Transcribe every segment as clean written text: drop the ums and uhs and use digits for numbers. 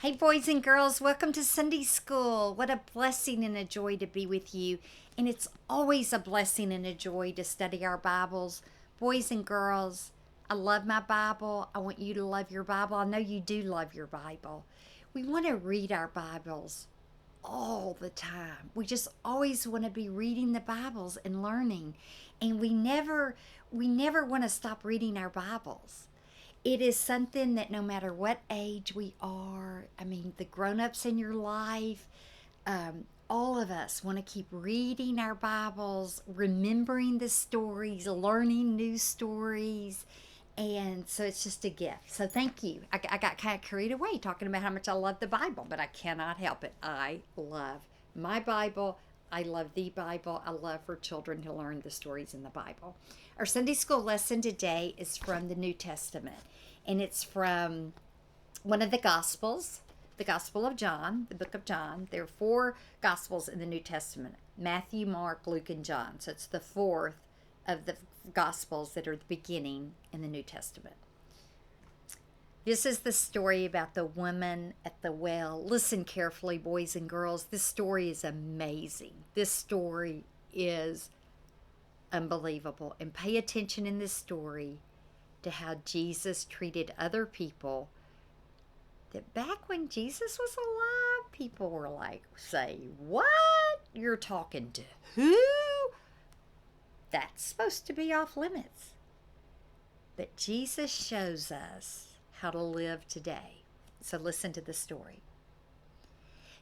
Hey, boys and girls, welcome to Sunday School. What a blessing and a joy to be with you. And it's always a blessing and a joy to study our Bibles. Boys and girls, I love my Bible. I want you to love your Bible. I know you do love your Bible. We want to read our Bibles all the time. We just always want to be reading the Bibles and learning. And we never want to stop reading our Bibles. It is something that no matter what age we are, the grown-ups in your life, all of us want to keep reading our Bibles, remembering the stories, learning new stories. And so it's just a gift. So thank you. I got kind of carried away talking about how much I love the Bible, but I cannot help it. I love my Bible. I love the Bible. I love for children to learn the stories in the Bible. Our Sunday school lesson today is from the New Testament, and it's from one of the Gospels, the Gospel of John, the book of John. There are 4 Gospels in the New Testament: Matthew, Mark, Luke, and John. So it's the 4th of the Gospels that are the beginning in the New Testament. This is the story about the woman at the well. Listen carefully, boys and girls. This story is amazing. This story is unbelievable. And pay attention in this story to how Jesus treated other people. That back when Jesus was alive, people were like, say, what? You're talking to who? That's supposed to be off limits. But Jesus shows us how to live today. So listen to the story.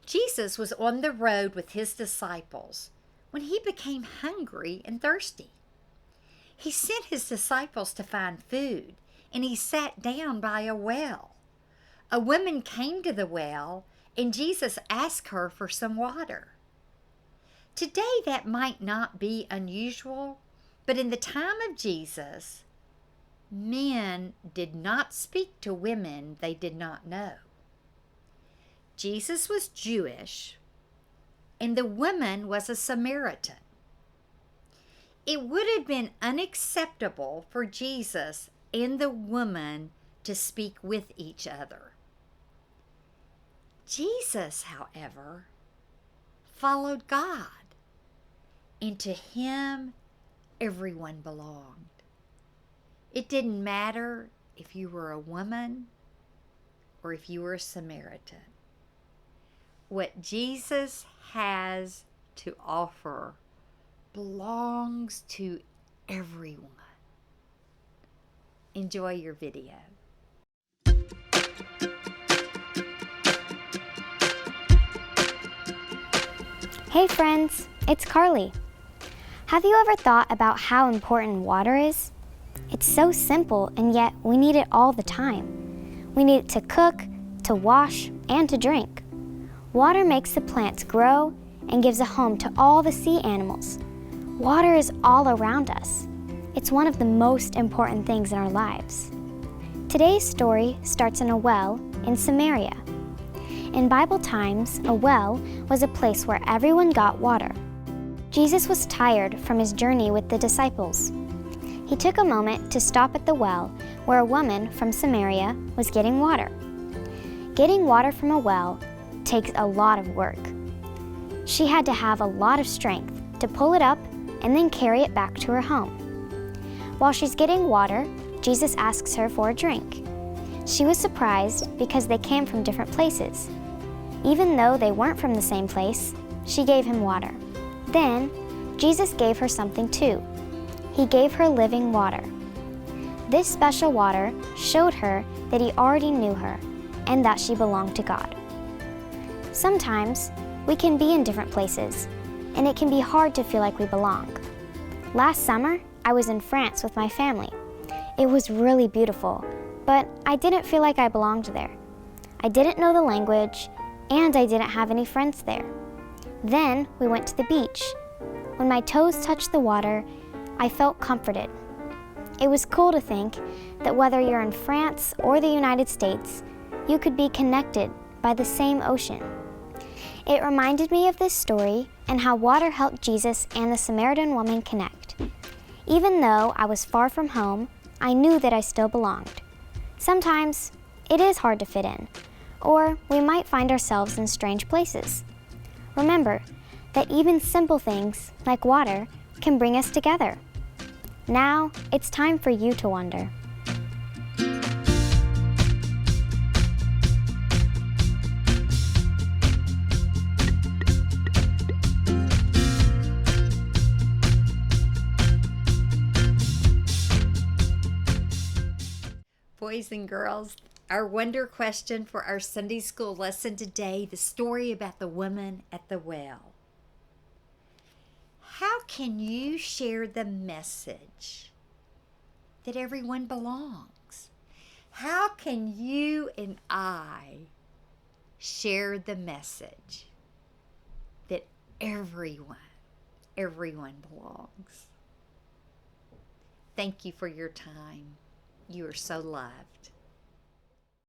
Jesus was on the road with his disciples when he became hungry and thirsty. He sent his disciples to find food, and he sat down by a well. A woman came to the well, and Jesus asked her for some water. Today that might not be unusual, but in the time of Jesus, men did not speak to women they did not know. Jesus was Jewish, and the woman was a Samaritan. It would have been unacceptable for Jesus and the woman to speak with each other. Jesus, however, followed God, and to him everyone belonged. It didn't matter if you were a woman or if you were a Samaritan. What Jesus has to offer belongs to everyone. Enjoy your video. Hey friends, it's Carly. Have you ever thought about how important water is? It's so simple, and yet we need it all the time. We need it to cook, to wash, and to drink. Water makes the plants grow and gives a home to all the sea animals. Water is all around us. It's one of the most important things in our lives. Today's story starts in a well in Samaria. In Bible times, a well was a place where everyone got water. Jesus was tired from his journey with the disciples. He took a moment to stop at the well where a woman from Samaria was getting water. Getting water from a well takes a lot of work. She had to have a lot of strength to pull it up and then carry it back to her home. While she's getting water, Jesus asks her for a drink. She was surprised because they came from different places. Even though they weren't from the same place, she gave him water. Then, Jesus gave her something too. He gave her living water. This special water showed her that he already knew her and that she belonged to God. Sometimes, we can be in different places, and it can be hard to feel like we belong. Last summer, I was in France with my family. It was really beautiful, but I didn't feel like I belonged there. I didn't know the language, and I didn't have any friends there. Then we went to the beach. When my toes touched the water, I felt comforted. It was cool to think that whether you're in France or the United States, you could be connected by the same ocean. It reminded me of this story and how water helped Jesus and the Samaritan woman connect. Even though I was far from home, I knew that I still belonged. Sometimes it is hard to fit in, or we might find ourselves in strange places. Remember that even simple things, like water, can bring us together. Now, it's time for you to wonder. Boys and girls, our wonder question for our Sunday school lesson today, the story about the woman at the well. How can you share the message that everyone belongs? How can you and I share the message that everyone belongs? Thank you for your time. You are so loved.